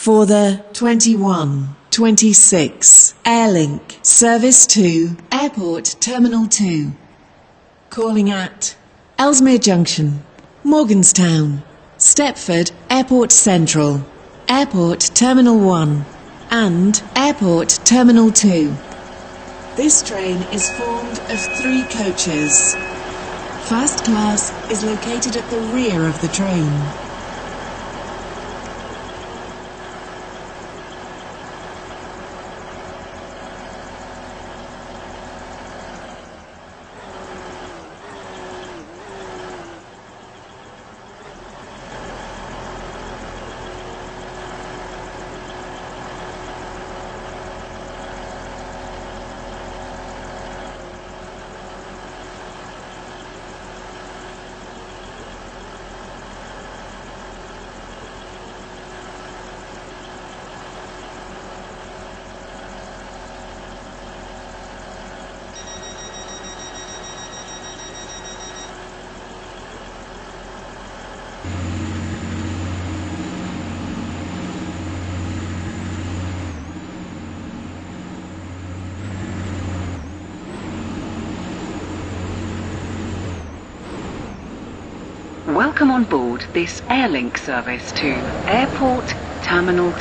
for the 2126 Airlink service to Airport Terminal 2. Calling at Elsmere Junction, Morganstown, Stepford Airport Central, Airport Terminal 1 and Airport Terminal 2. This train is formed of 3 coaches. First class is located at the rear of the train. Welcome on board this Airlink service to Airport Terminal 2.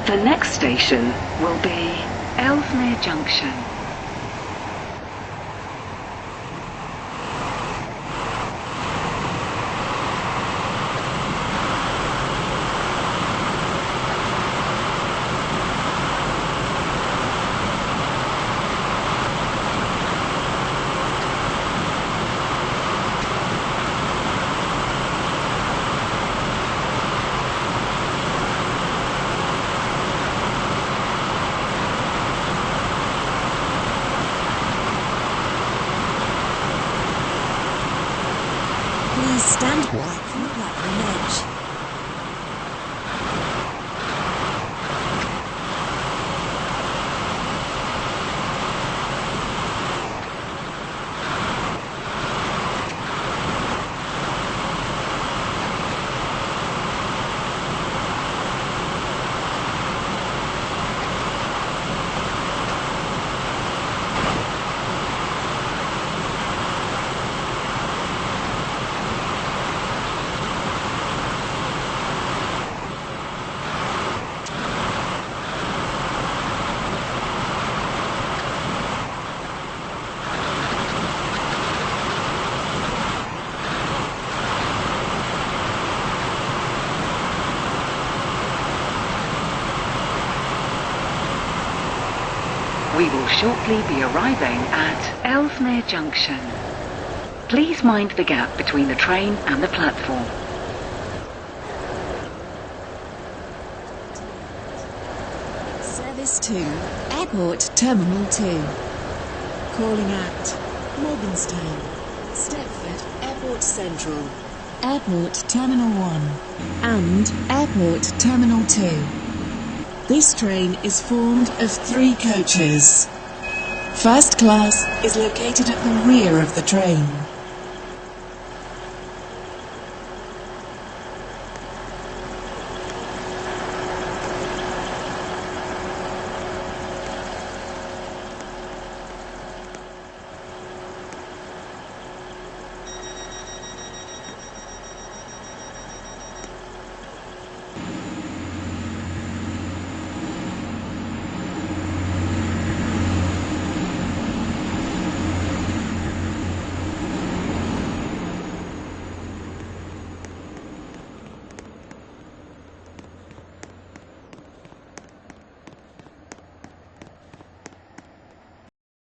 The next station will be Elsmere Junction. Please stand back from the platform edge. We will shortly be arriving at Elsmere Junction. Please mind the gap between the train and the platform. Service to Airport Terminal 2. Calling at Morganstown, Stepford Airport Central, Airport Terminal 1 and Airport Terminal 2. This train is formed of 3 coaches. First class is located at the rear of the train.